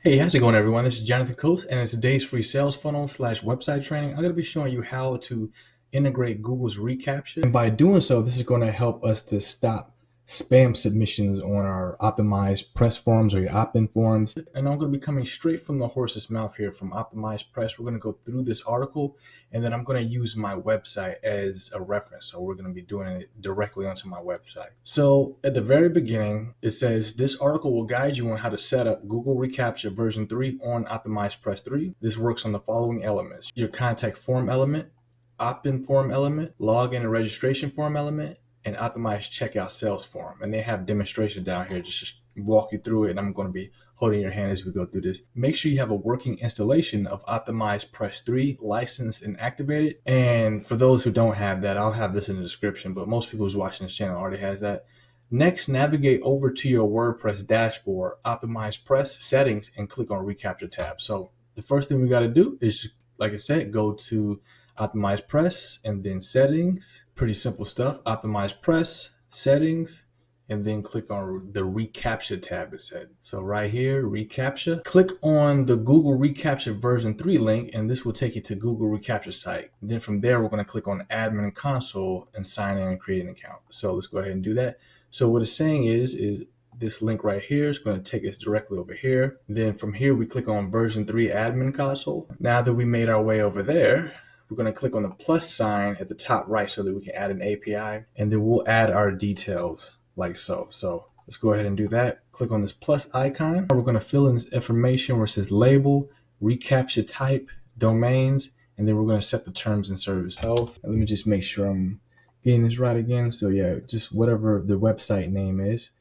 Hey, how's it going, everyone? This is Jonathan Coates, and in today's free sales funnel slash website training, I'm going to be showing you how to integrate Google's reCAPTCHA. And by doing so, this is going to help us to stop spam submissions on our OptimizePress forms or your opt-in forms. And I'm going to be coming straight from the horse's mouth here from OptimizePress. We're going to go through this article, and then I'm going to use my website as a reference. So we're going to be doing it directly onto my website. So at the very beginning, it says this article will guide you on how to set up Google reCAPTCHA version 3 on OptimizePress 3. This works on the following elements: your contact form element, opt-in form element, login and registration form element, and optimize checkout sales form. And they have demonstrations down here just to walk you through it. And I'm going to be holding your hand as we go through this. Make sure you have a working installation of OptimizePress 3 licensed and activated. And for those who don't have that, I'll have this in the description, but most people who's watching this channel already has that. Next, navigate over to your WordPress dashboard, OptimizePress settings, and click on reCAPTCHA tab. So the first thing we got to do is, like I said, go to OptimizePress and then settings. Pretty simple stuff. OptimizePress, settings, and then click on the reCAPTCHA tab, it said. So right here, reCAPTCHA. Click on the Google reCAPTCHA version 3 link, and this will take you to Google reCAPTCHA site. And then from there, we're going to click on admin console and sign in and create an account. So let's go ahead and do that. So what it's saying is this link right here is going to take us directly over here. Then from here, we click on version 3 admin console. Now that we made our way over there, we're going to click on the plus sign at the top right so that we can add an API, and then we'll add our details like so. So let's go ahead and do that. Click on this plus icon. We're going to fill in this information where it says label, reCAPTCHA type, domains, and then we're going to set the terms and service health. And let me just make sure I'm getting this right again. So yeah, just whatever the website name is.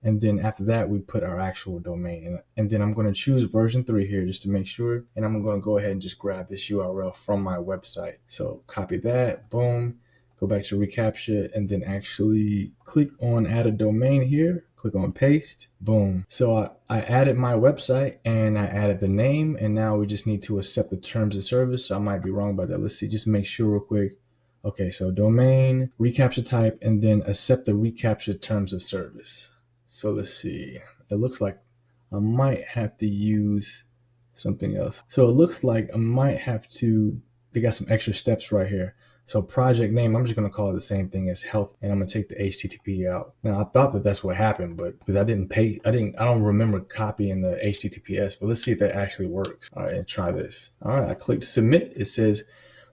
And then after that, we put our actual domain. And then I'm going to choose version 3 here just to make sure. And I'm going to go ahead and just grab this URL from my website. So copy that, boom, go back to reCAPTCHA, and then actually click on add a domain here. Click on paste, boom. So I added my website and I added the name, and now we just need to accept the terms of service. So I might be wrong about that. Let's see, just make sure real quick. Okay, so domain, reCAPTCHA type, and then accept the reCAPTCHA terms of service. So let's see, it looks like I might have to use something else. So it looks like I might have to, they got some extra steps right here. So project name, I'm just going to call it the same thing as health, and I'm going to take the HTTP out. Now I thought that that's what happened, but because I don't remember copying the HTTPS, but let's see if that actually works. All right, and try this. All right, I clicked submit. It says,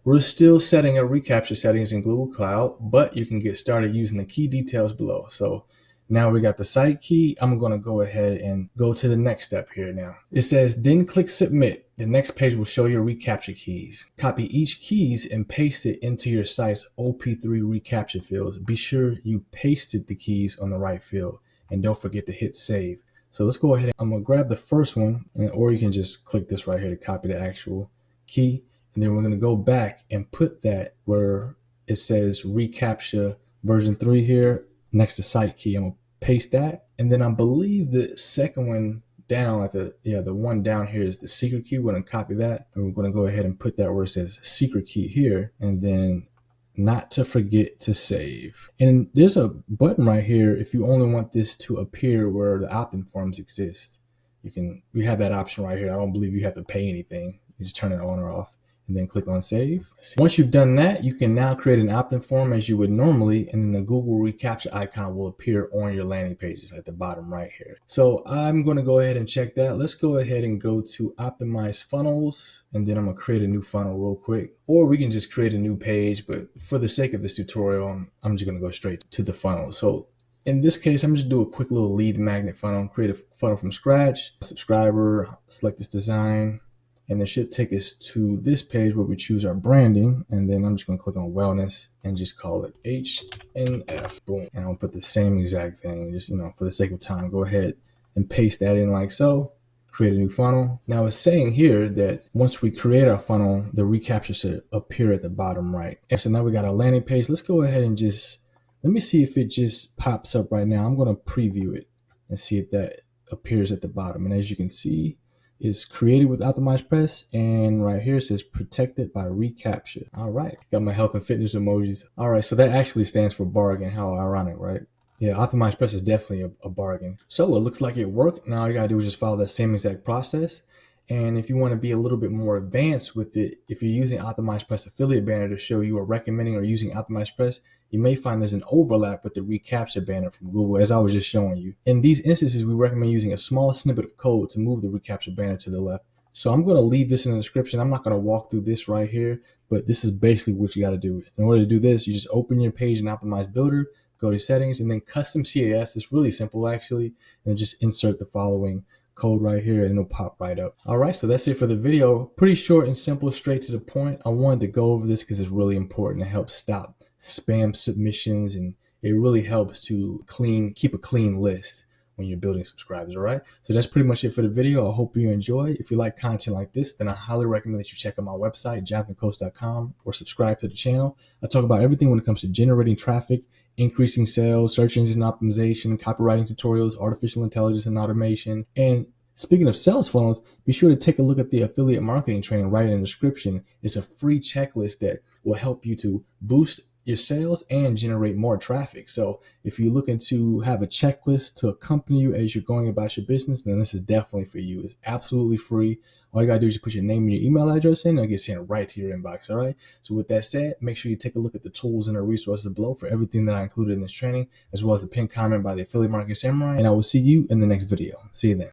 we're still setting up reCAPTCHA settings in Google Cloud, but you can get started using the key details below. So now we got the site key. I'm going to go ahead and go to the next step here now. It says, then click submit. The next page will show your reCAPTCHA keys. Copy each keys and paste it into your site's OP3 reCAPTCHA fields. Be sure you pasted the keys on the right field, and don't forget to hit save. So let's go ahead. I'm going to grab the first one, or you can just click this right here to copy the actual key. And then we're going to go back and put that where it says reCAPTCHA version 3 here, next to site key. I'm gonna paste that, and then I believe the second one down at the one down here is the secret key. We're gonna copy that, and we're gonna go ahead and put that where it says secret key here, and then not to forget to save. And there's a button right here if you only want this to appear where the opt-in forms exist. You have that option right here. I don't believe you have to pay anything. You just turn it on or off, and then click on save. Once you've done that, you can now create an opt-in form as you would normally, and then the Google reCAPTCHA icon will appear on your landing pages at the bottom right here. So I'm going to go ahead and check that. Let's go ahead and go to Optimize Funnels, and then I'm going to create a new funnel real quick. Or we can just create a new page, but for the sake of this tutorial, I'm just going to go straight to the funnel. So in this case, I'm just do a quick little lead magnet funnel, create a funnel from scratch, subscriber, select this design, and it should take us to this page where we choose our branding. And then I'm just going to click on wellness and just call it HNF. Boom. And I'll put the same exact thing, just, for the sake of time, go ahead and paste that in like so. Create a new funnel. Now it's saying here that once we create our funnel, the reCAPTCHA should appear at the bottom right. And so now we got our landing page. Let's go ahead and let me see if it just pops up right now. I'm going to preview it and see if that appears at the bottom. And as you can see, it's created with OptimizePress, and right here it says protected by reCAPTCHA. All right, got my health and fitness emojis. All right, so that actually stands for bargain. How ironic, right? Yeah, OptimizePress is definitely a bargain. So it looks like it worked. Now all you gotta do is just follow that same exact process. And if you want to be a little bit more advanced with it, if you're using OptimizePress affiliate banner to show you are recommending or using OptimizePress, you may find there's an overlap with the reCAPTCHA banner from Google, as I was just showing you. In these instances, we recommend using a small snippet of code to move the reCAPTCHA banner to the left. So I'm going to leave this in the description. I'm not going to walk through this right here, but this is basically what you got to do. In order to do this, you just open your page in Optimize Builder, go to settings, and then custom CAS. It's really simple actually, and just insert the following code right here and it'll pop right up. All right, so that's it for the video. Pretty short and simple, straight to the point. I wanted to go over this because it's really important to help stop spam submissions, and it really helps to keep a clean list when you're building subscribers. All right, so that's pretty much it for the video. I hope you enjoy. If you like content like this, then I highly recommend that you check out my website, jonathancoast.com, or subscribe to the channel. I talk about everything when it comes to generating traffic, increasing sales, search engine optimization, copywriting tutorials, artificial intelligence and automation. And speaking of sales funnels, be sure to take a look at the affiliate marketing training right in the description. It's a free checklist that will help you to boost your sales and generate more traffic. So if you're looking to have a checklist to accompany you as you're going about your business, then this is definitely for you. It's absolutely free. All you gotta do is just put your name and your email address in, and it'll get sent right to your inbox. All right. So with that said, make sure you take a look at the tools and the resources below for everything that I included in this training, as well as the pinned comment by the Affiliate Marketing Samurai. And I will see you in the next video. See you then.